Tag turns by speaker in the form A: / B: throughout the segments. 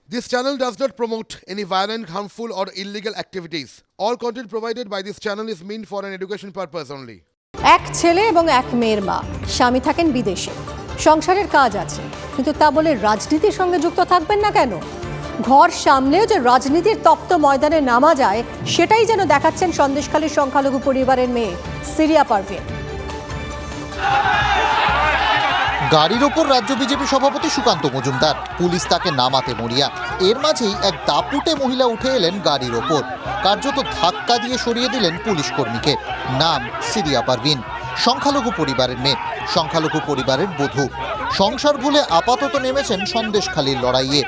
A: This channel does not promote any violent, harmful, or illegal activities. All content provided by this channel is meant for an education purpose only.
B: এক ছেলে এবং এক মেয়ের মা, স্বামী থাকেন বিদেশে, সংসারের কাজ আছে, কিন্তু তা বলে রাজনীতির সঙ্গে যুক্ত থাকবেন না কেন? ঘর সামলেও যে রাজনীতির তপ্ত ময়দানে নামা যায়, সেটাই যেন দেখাচ্ছেন সন্দেশখালীর সংখ্যালঘু পরিবারের মেয়ে সিরিয়া পারভিন।
C: গাড়ির ওপর রাজ্য বিজেপি সভাপতি সুকান্ত মজুমদার, পুলিশ তাকে নামাতে মরিয়া। এর মাঝেই এক দাপুটে মহিলা উঠে এলেন গাড়ির ওপর, কার্যত ধাক্কা দিয়ে সরিয়ে দিলেন পুলিশ কর্মীকে। নাম সিরিয়া পারভিন, সংখ্যালঘু পরিবারের মেয়ে, সংখ্যালঘু পরিবারের বধূ। সংসার ভুলে আপাতত নেমেছেন সন্দেশখালীর লড়াইয়ে।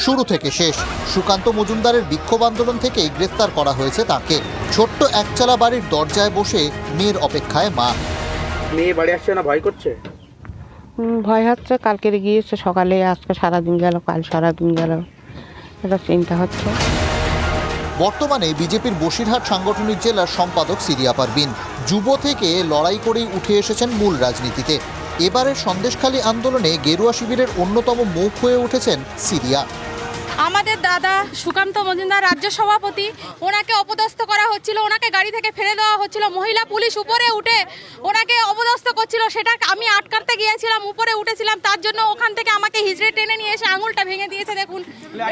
C: শুরু থেকে শেষ সুকান্ত মজুমদারের বিক্ষোভ আন্দোলন থেকেই গ্রেফতার করা হয়েছে তাকে। ছোট্ট একচালা বাড়ির দরজায় বসে মেয়ের অপেক্ষায় মা।
D: মেয়ে বাড়ি আসছে না, ভয় করছে?
E: ভয় হচ্ছে, কালকে গিয়েছে সকালে, আজকে সারাদিন গেল, কাল সারাদিন গেল, এটা চিন্তা হচ্ছে।
C: বর্তমানে বিজেপির বসিরহাট সাংগঠনিক জেলার সম্পাদক সিরিয়া পারভিন যুব থেকে লড়াই করেই উঠে এসেছেন মূল রাজনীতিতে। এবারের সন্দেশখালী আন্দোলনে গেরুয়া শিবিরের অন্যতম মুখ হয়ে উঠেছেন সিরিয়া।
F: আমাদের দাদা সুকান্ত মজুমদার রাজ্য সভাপতি, ওনাকে অপদস্থ করা হচ্ছিল, ওনাকে গাড়ি থেকে ফেলে দেওয়া হচ্ছিল, মহিলা পুলিশ উপরে উঠে ওনাকে অপদস্থ করছিল, সেটা আমি আটকাতে গিয়েছিলাম, উপরে উঠেছিলাম, তার জন্য ওখান থেকে আমাকে হিজড়ে টেনে নিয়ে এসে আঙুলটা ভেঙে দিয়েছে। দেখুন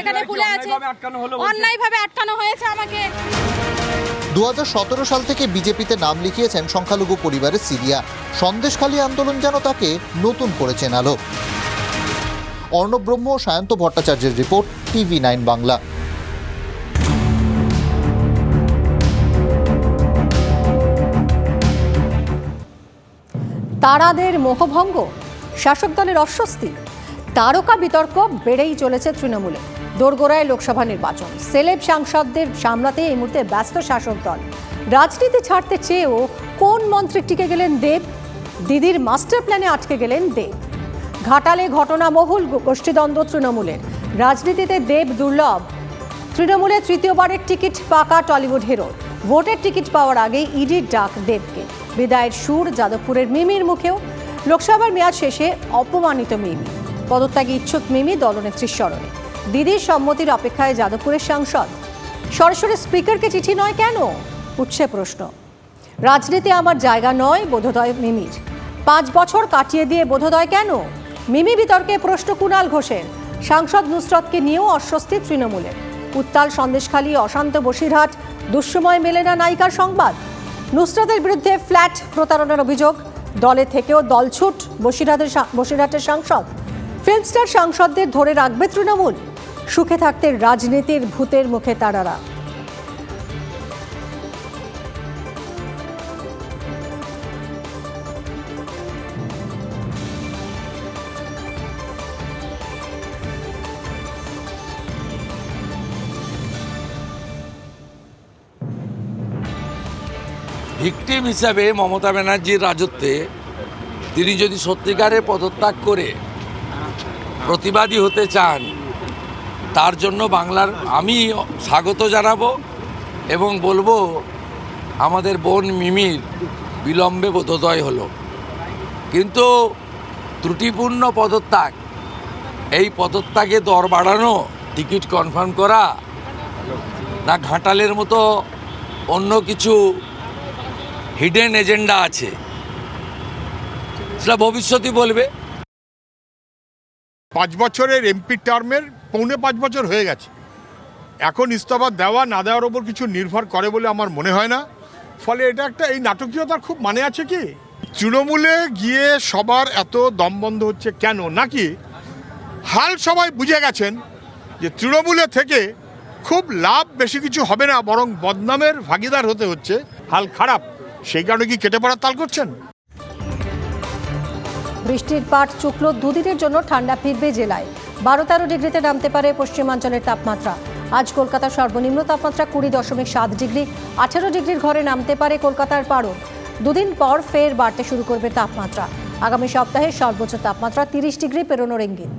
F: এখানে ফুলে আছে, অন্যায়ভাবে আটকানো হয়েছে আমাকে।
C: 2017 সাল থেকে বিজেপিতে নাম লিখিয়েছেন সংখ্যালঘু পরিবারের সিরিয়া। সন্দেশখালী আন্দোলন যেন তাকে নতুন করে চেনালো। অর্ণব ব্রহ্ম ও সায়ন্ত ভট্টাচার্যের রিপোর্ট, TV9 বাংলা।
B: তারাদের মোহভঙ্গ, শাসক দলের অস্বস্তি, তারকা বিতর্ক বেড়েই চলেছে তৃণমূলে। দোরগোড়ায় লোকসভা নির্বাচন, সেলেব সাংসদদের সামলাতে এই মুহূর্তে ব্যস্ত শাসক দল। রাজনীতি ছাড়তে চেয়েও কোন মন্ত্রী টিকে গেলেন দেব? দিদির মাস্টার প্ল্যানে আটকে গেলেন দেব। ঘাটালে ঘটনামহুল গোষ্ঠীদ্বন্দ্ব তৃণমূলের। রাজনীতিতে দেব দুর্লভ। তৃণমূলে তৃতীয়বারের টিকিট পাকা টলিউড হিরো। ভোটের টিকিট পাওয়ার আগেই ইডির ডাক দেবকে। বিদায়ের সুর যাদবপুরের মিমির মুখেও। লোকসভার মেয়াদ শেষে অপমানিত মিমি, পদত্যাগে ইচ্ছুক মিমি দলনেত্রীর স্মরণে। দিদির সম্মতির অপেক্ষায় যাদবপুরের সাংসদ। সরাসরি স্পিকারকে চিঠি নয় কেন, উঠছে প্রশ্ন। রাজনীতি আমার জায়গা নয় বোধোদয় মিমির। 5 বছর কাটিয়ে দিয়ে বোধোদয় কেন? মিমি বিতর্কে প্রশ্ন কুণাল ঘোষের। সাংসদ নুসরতকে নিয়েও অস্বস্তি তৃণমূলের। উত্তাল সন্দেশখালী, অশান্ত বসিরহাট, দুঃসময় মেলে না নায়িকার সংবাদ। নুসরতের বিরুদ্ধে ফ্ল্যাট প্রতারণার অভিযোগ, দলে থেকেও দলছুট বসিরহাটের সাংসদ। ফিল্মস্টার সাংসদদের ধরে রাখবে তৃণমূল? সুখে থাকতে রাজনীতির ভূতের মুখে তারারা।
G: ভিকটিম হিসাবে মমতা ব্যানার্জির রাজত্বে তিনি যদি সত্যিকারের পদত্যাগ করে প্রতিবাদী হতে চান, তার জন্য বাংলার আমি স্বাগত জানাবো এবং বলবো আমাদের বোন মিমির বিলম্বে বোধোদয় হলো। কিন্তু ত্রুটিপূর্ণ পদত্যাগ, এই পদত্যাগে দর বাড়ানো, টিকিট কনফার্ম করা, না ঘাটালের মতো অন্য কিছু হিডেন এজেন্ডা আছে, সেটা ভবিষ্যতই বলবে।
H: 5 বছরের এমপি টার্মের 4.5 বছর হয়ে গেছে। এখন ইস্তফা দেওয়া না দেওয়ার ওপর কিছু নির্ভর করে বলে আমার মনে হয় না। ফলে এটা একটা, এই নাটকীয়তার খুব মানে আছে কি? তৃণমূলে গিয়ে সবার এত দম বন্ধ হচ্ছে কেন? নাকি হাল সবাই বুঝে গেছেন যে তৃণমূলে থেকে খুব লাভ বেশি কিছু হবে না, বরং বদনামের ভাগিদার হতে হচ্ছে। হাল খারাপ, সেই কারণে কি কেটে পড়ার তাল করছেন?
B: বৃষ্টির পাট চুকল, দুদিনের জন্য ঠান্ডা ফিরবে জেলায়। 12-13 ডিগ্রিতে নামতে পারে পশ্চিমাঞ্চলের তাপমাত্রা। আজ কলকাতার সর্বনিম্ন তাপমাত্রা 20.7 ডিগ্রি। 18 ডিগ্রির ঘরে নামতে পারে কলকাতার পারদ। দুদিন পর ফের বাড়তে শুরু করবে তাপমাত্রা। আগামী সপ্তাহে সর্বোচ্চ তাপমাত্রা 30 ডিগ্রি পেরোনোর ইঙ্গিত।